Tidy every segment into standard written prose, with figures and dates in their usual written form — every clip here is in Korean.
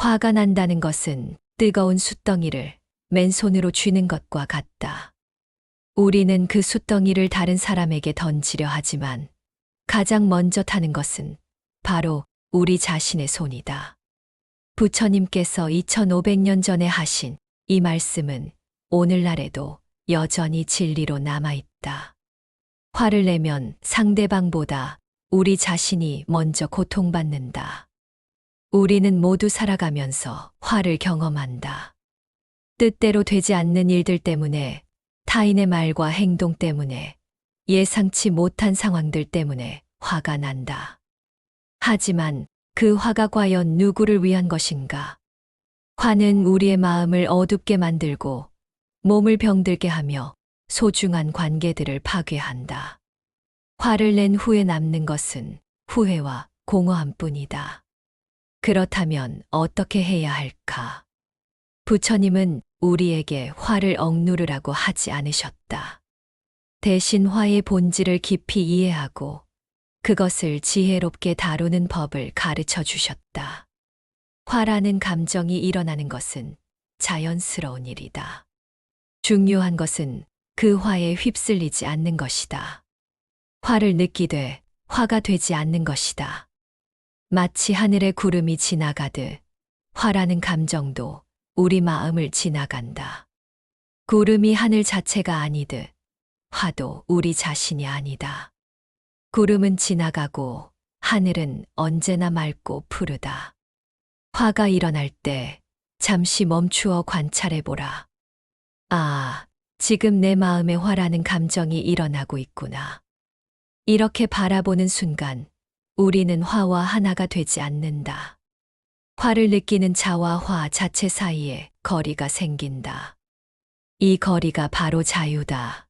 화가 난다는 것은 뜨거운 숯덩이를 맨손으로 쥐는 것과 같다. 우리는 그 숯덩이를 다른 사람에게 던지려 하지만 가장 먼저 타는 것은 바로 우리 자신의 손이다. 부처님께서 2500년 전에 하신 이 말씀은 오늘날에도 여전히 진리로 남아있다. 화를 내면 상대방보다 우리 자신이 먼저 고통받는다. 우리는 모두 살아가면서 화를 경험한다. 뜻대로 되지 않는 일들 때문에, 타인의 말과 행동 때문에, 예상치 못한 상황들 때문에 화가 난다. 하지만 그 화가 과연 누구를 위한 것인가? 화는 우리의 마음을 어둡게 만들고 몸을 병들게 하며 소중한 관계들을 파괴한다. 화를 낸 후에 남는 것은 후회와 공허함 뿐이다. 그렇다면 어떻게 해야 할까? 부처님은 우리에게 화를 억누르라고 하지 않으셨다. 대신 화의 본질을 깊이 이해하고 그것을 지혜롭게 다루는 법을 가르쳐 주셨다. 화라는 감정이 일어나는 것은 자연스러운 일이다. 중요한 것은 그 화에 휩쓸리지 않는 것이다. 화를 느끼되 화가 되지 않는 것이다. 마치 하늘의 구름이 지나가듯 화라는 감정도 우리 마음을 지나간다. 구름이 하늘 자체가 아니듯 화도 우리 자신이 아니다. 구름은 지나가고 하늘은 언제나 맑고 푸르다. 화가 일어날 때 잠시 멈추어 관찰해보라. 아, 지금 내 마음에 화라는 감정이 일어나고 있구나. 이렇게 바라보는 순간 우리는 화와 하나가 되지 않는다. 화를 느끼는 자와 화 자체 사이에 거리가 생긴다. 이 거리가 바로 자유다.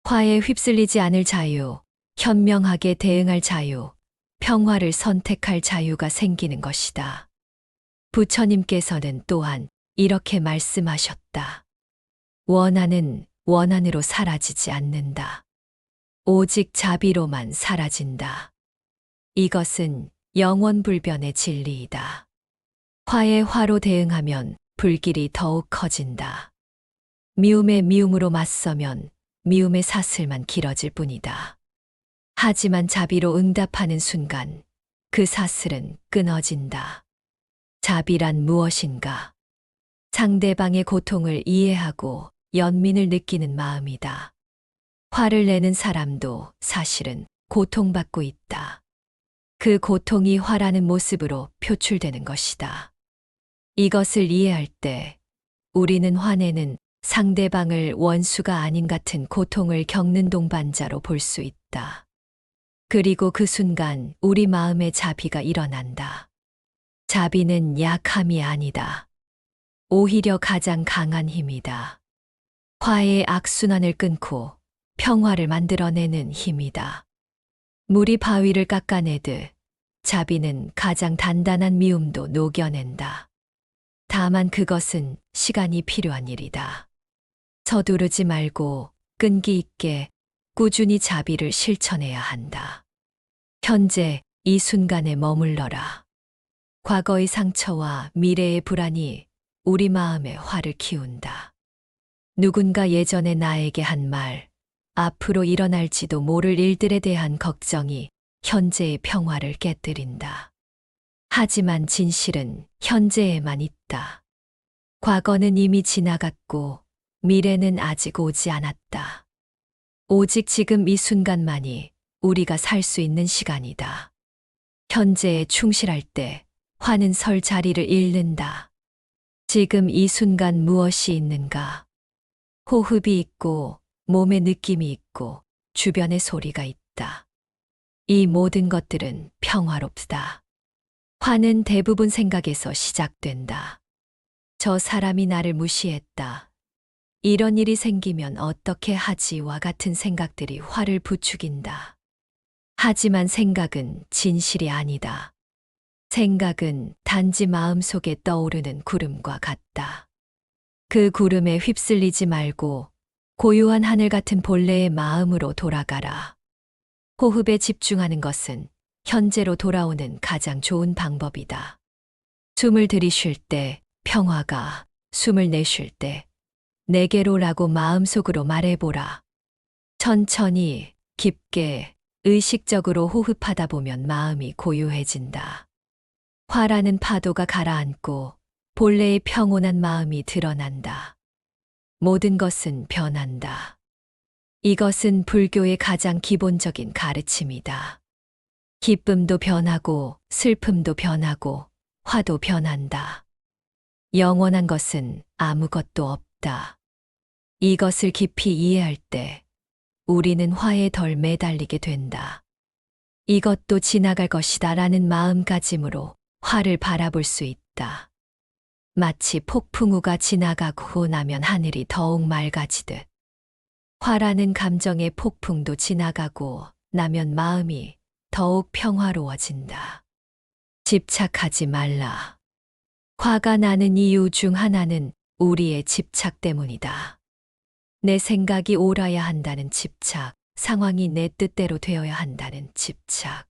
화에 휩쓸리지 않을 자유, 현명하게 대응할 자유, 평화를 선택할 자유가 생기는 것이다. 부처님께서는 또한 이렇게 말씀하셨다. 원한은 원한으로 사라지지 않는다. 오직 자비로만 사라진다. 이것은 영원불변의 진리이다. 화에 화로 대응하면 불길이 더욱 커진다. 미움에 미움으로 맞서면 미움의 사슬만 길어질 뿐이다. 하지만 자비로 응답하는 순간 그 사슬은 끊어진다. 자비란 무엇인가? 상대방의 고통을 이해하고 연민을 느끼는 마음이다. 화를 내는 사람도 사실은 고통받고 있다. 그 고통이 화라는 모습으로 표출되는 것이다. 이것을 이해할 때 우리는 화내는 상대방을 원수가 아닌 같은 고통을 겪는 동반자로 볼 수 있다. 그리고 그 순간 우리 마음에 자비가 일어난다. 자비는 약함이 아니다. 오히려 가장 강한 힘이다. 화의 악순환을 끊고 평화를 만들어내는 힘이다. 물이 바위를 깎아내듯 자비는 가장 단단한 미움도 녹여낸다. 다만 그것은 시간이 필요한 일이다. 서두르지 말고 끈기 있게 꾸준히 자비를 실천해야 한다. 현재 이 순간에 머물러라. 과거의 상처와 미래의 불안이 우리 마음에 화를 키운다. 누군가 예전에 나에게 한 말, 앞으로 일어날지도 모를 일들에 대한 걱정이 현재의 평화를 깨뜨린다. 하지만 진실은 현재에만 있다. 과거는 이미 지나갔고 미래는 아직 오지 않았다. 오직 지금 이 순간만이 우리가 살 수 있는 시간이다. 현재에 충실할 때 화는 설 자리를 잃는다. 지금 이 순간 무엇이 있는가? 호흡이 있고 몸의 느낌이 있고 주변의 소리가 있다. 이 모든 것들은 평화롭다. 화는 대부분 생각에서 시작된다. 저 사람이 나를 무시했다. 이런 일이 생기면 어떻게 하지와 같은 생각들이 화를 부추긴다. 하지만 생각은 진실이 아니다. 생각은 단지 마음속에 떠오르는 구름과 같다. 그 구름에 휩쓸리지 말고 고요한 하늘 같은 본래의 마음으로 돌아가라. 호흡에 집중하는 것은 현재로 돌아오는 가장 좋은 방법이다. 숨을 들이쉴 때 평화가, 숨을 내쉴 때 내게로라고 마음속으로 말해보라. 천천히, 깊게, 의식적으로 호흡하다 보면 마음이 고요해진다. 화라는 파도가 가라앉고 본래의 평온한 마음이 드러난다. 모든 것은 변한다. 이것은 불교의 가장 기본적인 가르침이다. 기쁨도 변하고 슬픔도 변하고 화도 변한다. 영원한 것은 아무것도 없다. 이것을 깊이 이해할 때 우리는 화에 덜 매달리게 된다. 이것도 지나갈 것이다 라는 마음가짐으로 화를 바라볼 수 있다. 마치 폭풍우가 지나가고 나면 하늘이 더욱 맑아지듯 화라는 감정의 폭풍도 지나가고 나면 마음이 더욱 평화로워진다. 집착하지 말라. 화가 나는 이유 중 하나는 우리의 집착 때문이다. 내 생각이 옳아야 한다는 집착, 상황이 내 뜻대로 되어야 한다는 집착,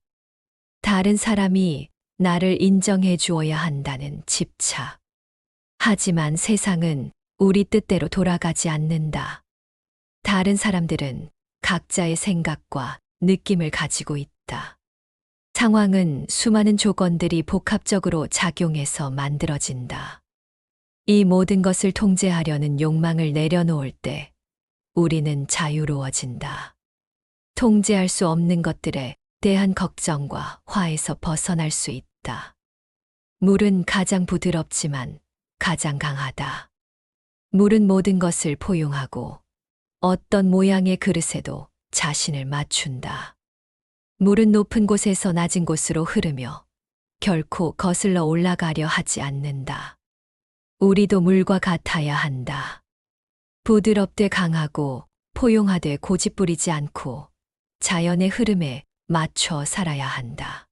다른 사람이 나를 인정해 주어야 한다는 집착. 하지만 세상은 우리 뜻대로 돌아가지 않는다. 다른 사람들은 각자의 생각과 느낌을 가지고 있다. 상황은 수많은 조건들이 복합적으로 작용해서 만들어진다. 이 모든 것을 통제하려는 욕망을 내려놓을 때 우리는 자유로워진다. 통제할 수 없는 것들에 대한 걱정과 화에서 벗어날 수 있다. 물은 가장 부드럽지만 가장 강하다. 물은 모든 것을 포용하고 어떤 모양의 그릇에도 자신을 맞춘다. 물은 높은 곳에서 낮은 곳으로 흐르며 결코 거슬러 올라가려 하지 않는다. 우리도 물과 같아야 한다. 부드럽되 강하고 포용하되 고집부리지 않고 자연의 흐름에 맞춰 살아야 한다.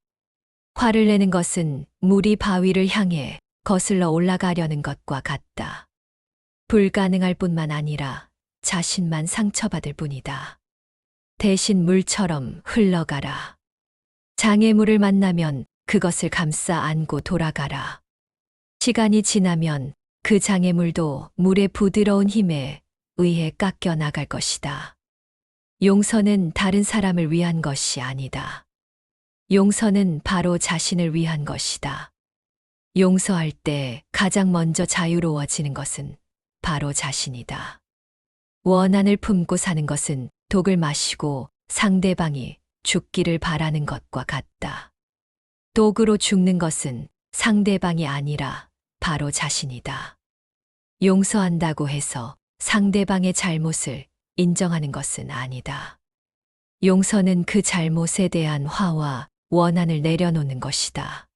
화를 내는 것은 물이 바위를 향해 거슬러 올라가려는 것과 같다. 불가능할 뿐만 아니라 자신만 상처받을 뿐이다. 대신 물처럼 흘러가라. 장애물을 만나면 그것을 감싸 안고 돌아가라. 시간이 지나면 그 장애물도 물의 부드러운 힘에 의해 깎여 나갈 것이다. 용서는 다른 사람을 위한 것이 아니다. 용서는 바로 자신을 위한 것이다. 용서할 때 가장 먼저 자유로워지는 것은 바로 자신이다. 원한을 품고 사는 것은 독을 마시고 상대방이 죽기를 바라는 것과 같다. 독으로 죽는 것은 상대방이 아니라 바로 자신이다. 용서한다고 해서 상대방의 잘못을 인정하는 것은 아니다. 용서는 그 잘못에 대한 화와 원한을 내려놓는 것이다.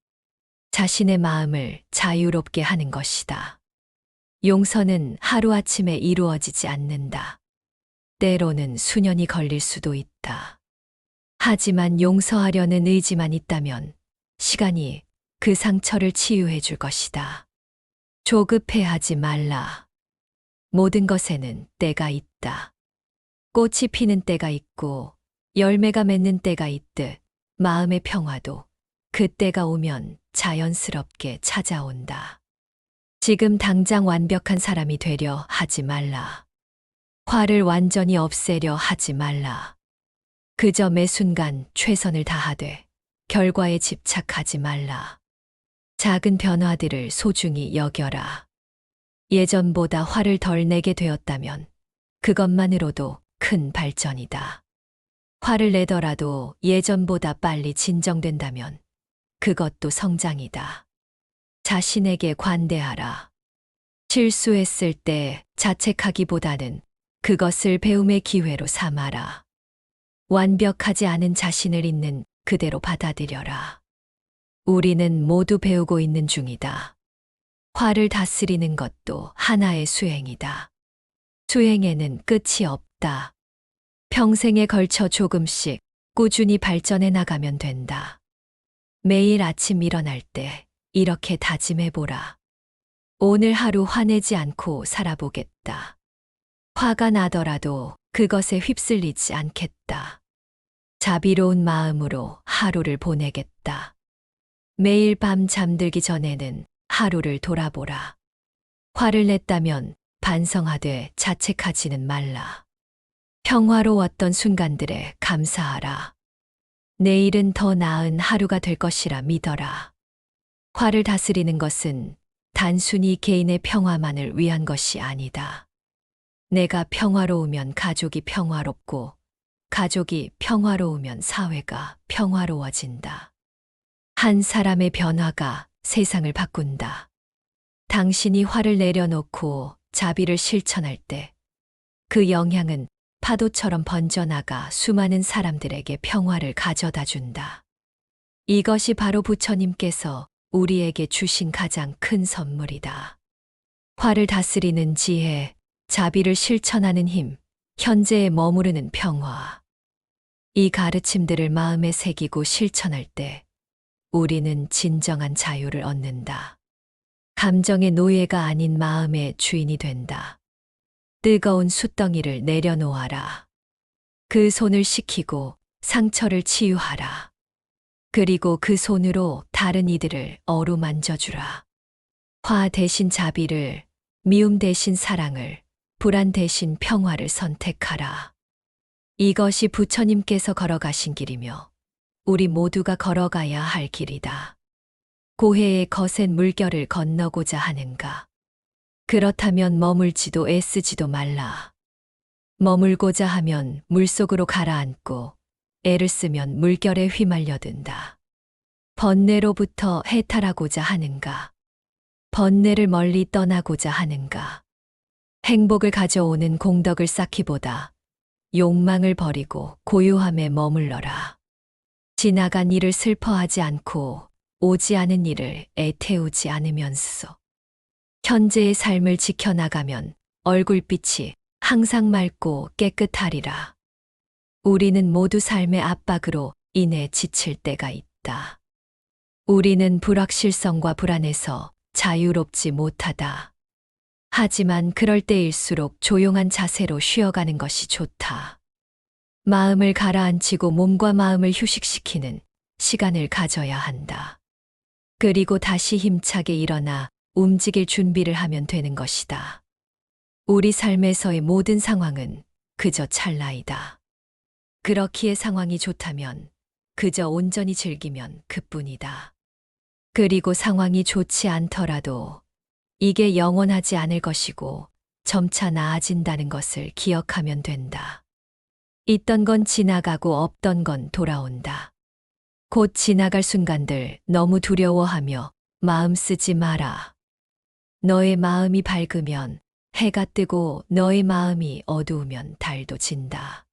자신의 마음을 자유롭게 하는 것이다. 용서는 하루아침에 이루어지지 않는다. 때로는 수년이 걸릴 수도 있다. 하지만 용서하려는 의지만 있다면 시간이 그 상처를 치유해 줄 것이다. 조급해하지 말라. 모든 것에는 때가 있다. 꽃이 피는 때가 있고 열매가 맺는 때가 있듯 마음의 평화도 그 때가 오면 자연스럽게 찾아온다. 지금 당장 완벽한 사람이 되려 하지 말라. 화를 완전히 없애려 하지 말라. 그저 매 순간 최선을 다하되 결과에 집착하지 말라. 작은 변화들을 소중히 여겨라. 예전보다 화를 덜 내게 되었다면 그것만으로도 큰 발전이다. 화를 내더라도 예전보다 빨리 진정된다면 그것도 성장이다. 자신에게 관대하라. 실수했을 때 자책하기보다는 그것을 배움의 기회로 삼아라. 완벽하지 않은 자신을 있는 그대로 받아들여라. 우리는 모두 배우고 있는 중이다. 화를 다스리는 것도 하나의 수행이다. 수행에는 끝이 없다. 평생에 걸쳐 조금씩 꾸준히 발전해 나가면 된다. 매일 아침 일어날 때 이렇게 다짐해보라. 오늘 하루 화내지 않고 살아보겠다. 화가 나더라도 그것에 휩쓸리지 않겠다. 자비로운 마음으로 하루를 보내겠다. 매일 밤 잠들기 전에는 하루를 돌아보라. 화를 냈다면 반성하되 자책하지는 말라. 평화로웠던 순간들에 감사하라. 내일은 더 나은 하루가 될 것이라 믿어라. 화를 다스리는 것은 단순히 개인의 평화만을 위한 것이 아니다. 내가 평화로우면 가족이 평화롭고, 가족이 평화로우면 사회가 평화로워진다. 한 사람의 변화가 세상을 바꾼다. 당신이 화를 내려놓고 자비를 실천할 때, 그 영향은 파도처럼 번져나가 수많은 사람들에게 평화를 가져다 준다. 이것이 바로 부처님께서 우리에게 주신 가장 큰 선물이다. 화를 다스리는 지혜, 자비를 실천하는 힘, 현재에 머무르는 평화. 이 가르침들을 마음에 새기고 실천할 때 우리는 진정한 자유를 얻는다. 감정의 노예가 아닌 마음의 주인이 된다. 뜨거운 숯덩이를 내려놓아라. 그 손을 식히고 상처를 치유하라. 그리고 그 손으로 다른 이들을 어루만져주라. 화 대신 자비를, 미움 대신 사랑을, 불안 대신 평화를 선택하라. 이것이 부처님께서 걸어가신 길이며 우리 모두가 걸어가야 할 길이다. 고해의 거센 물결을 건너고자 하는가? 그렇다면 머물지도 애쓰지도 말라. 머물고자 하면 물속으로 가라앉고 애를 쓰면 물결에 휘말려든다. 번뇌로부터 해탈하고자 하는가? 번뇌를 멀리 떠나고자 하는가? 행복을 가져오는 공덕을 쌓기보다 욕망을 버리고 고요함에 머물러라. 지나간 일을 슬퍼하지 않고 오지 않은 일을 애태우지 않으면서 현재의 삶을 지켜나가면 얼굴빛이 항상 맑고 깨끗하리라. 우리는 모두 삶의 압박으로 인해 지칠 때가 있다. 우리는 불확실성과 불안에서 자유롭지 못하다. 하지만 그럴 때일수록 조용한 자세로 쉬어가는 것이 좋다. 마음을 가라앉히고 몸과 마음을 휴식시키는 시간을 가져야 한다. 그리고 다시 힘차게 일어나 움직일 준비를 하면 되는 것이다. 우리 삶에서의 모든 상황은 그저 찰나이다. 그렇기에 상황이 좋다면 그저 온전히 즐기면 그뿐이다. 그리고 상황이 좋지 않더라도 이게 영원하지 않을 것이고 점차 나아진다는 것을 기억하면 된다. 있던 건 지나가고 없던 건 돌아온다. 곧 지나갈 순간들 너무 두려워하며 마음 쓰지 마라. 너의 마음이 밝으면 해가 뜨고 너의 마음이 어두우면 달도 진다.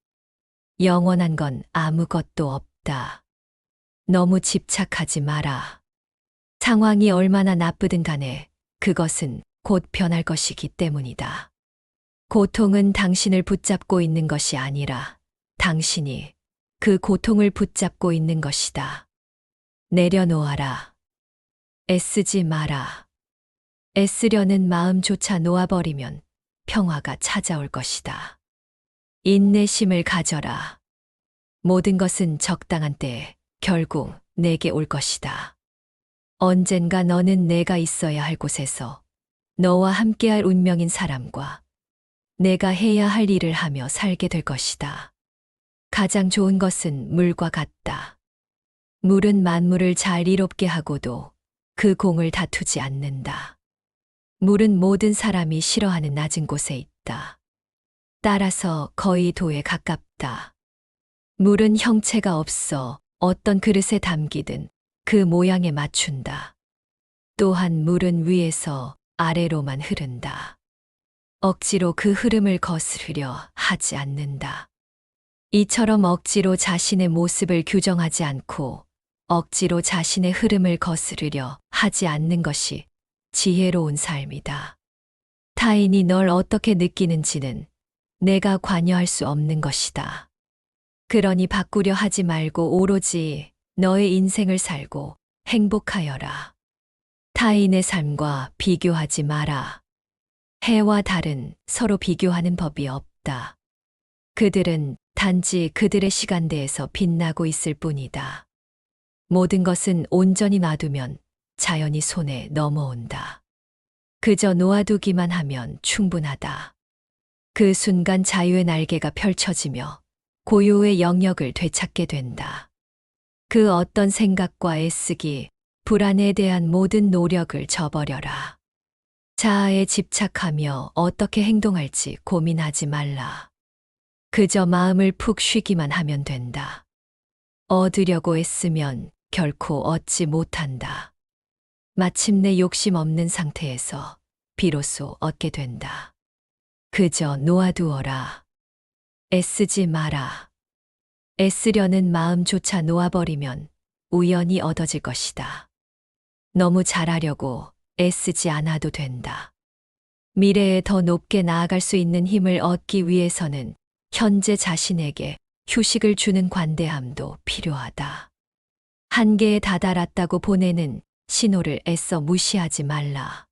영원한 건 아무것도 없다. 너무 집착하지 마라. 상황이 얼마나 나쁘든 간에 그것은 곧 변할 것이기 때문이다. 고통은 당신을 붙잡고 있는 것이 아니라 당신이 그 고통을 붙잡고 있는 것이다. 내려놓아라. 애쓰지 마라. 애쓰려는 마음조차 놓아버리면 평화가 찾아올 것이다. 인내심을 가져라. 모든 것은 적당한 때에 결국 내게 올 것이다. 언젠가 너는 내가 있어야 할 곳에서 너와 함께할 운명인 사람과 내가 해야 할 일을 하며 살게 될 것이다. 가장 좋은 것은 물과 같다. 물은 만물을 잘 이롭게 하고도 그 공을 다투지 않는다. 물은 모든 사람이 싫어하는 낮은 곳에 있다. 따라서 거의 도에 가깝다. 물은 형체가 없어 어떤 그릇에 담기든 그 모양에 맞춘다. 또한 물은 위에서 아래로만 흐른다. 억지로 그 흐름을 거스르려 하지 않는다. 이처럼 억지로 자신의 모습을 규정하지 않고 억지로 자신의 흐름을 거스르려 하지 않는 것이 지혜로운 삶이다. 타인이 널 어떻게 느끼는지는 내가 관여할 수 없는 것이다. 그러니 바꾸려 하지 말고 오로지 너의 인생을 살고 행복하여라. 타인의 삶과 비교하지 마라. 해와 달은 서로 비교하는 법이 없다. 그들은 단지 그들의 시간대에서 빛나고 있을 뿐이다. 모든 것은 온전히 놔두면 자연이 손에 넘어온다. 그저 놓아두기만 하면 충분하다. 그 순간 자유의 날개가 펼쳐지며 고요의 영역을 되찾게 된다. 그 어떤 생각과 애쓰기, 불안에 대한 모든 노력을 저버려라. 자아에 집착하며 어떻게 행동할지 고민하지 말라. 그저 마음을 푹 쉬기만 하면 된다. 얻으려고 애쓰면 결코 얻지 못한다. 마침내 욕심 없는 상태에서 비로소 얻게 된다. 그저 놓아두어라. 애쓰지 마라. 애쓰려는 마음조차 놓아버리면 우연히 얻어질 것이다. 너무 잘하려고 애쓰지 않아도 된다. 미래에 더 높게 나아갈 수 있는 힘을 얻기 위해서는 현재 자신에게 휴식을 주는 관대함도 필요하다. 한계에 다다랐다고 보내는 신호를 애써 무시하지 말라.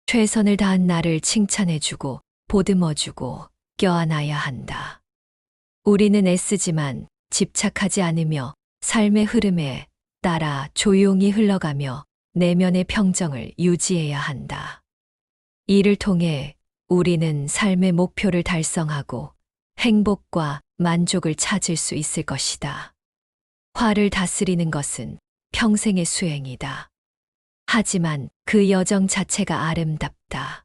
최선을 다한 나를 칭찬해주고 보듬어주고 껴안아야 한다. 우리는 애쓰지만 집착하지 않으며 삶의 흐름에 따라 조용히 흘러가며 내면의 평정을 유지해야 한다. 이를 통해 우리는 삶의 목표를 달성하고 행복과 만족을 찾을 수 있을 것이다. 화를 다스리는 것은 평생의 수행이다. 하지만 그 여정 자체가 아름답다.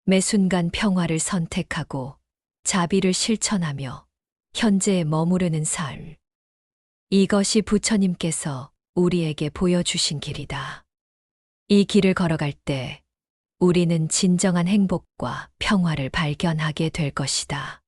매 순간 평화를 선택하고 자비를 실천하며 현재에 머무르는 삶. 이것이 부처님께서 우리에게 보여주신 길이다. 이 길을 걸어갈 때 우리는 진정한 행복과 평화를 발견하게 될 것이다.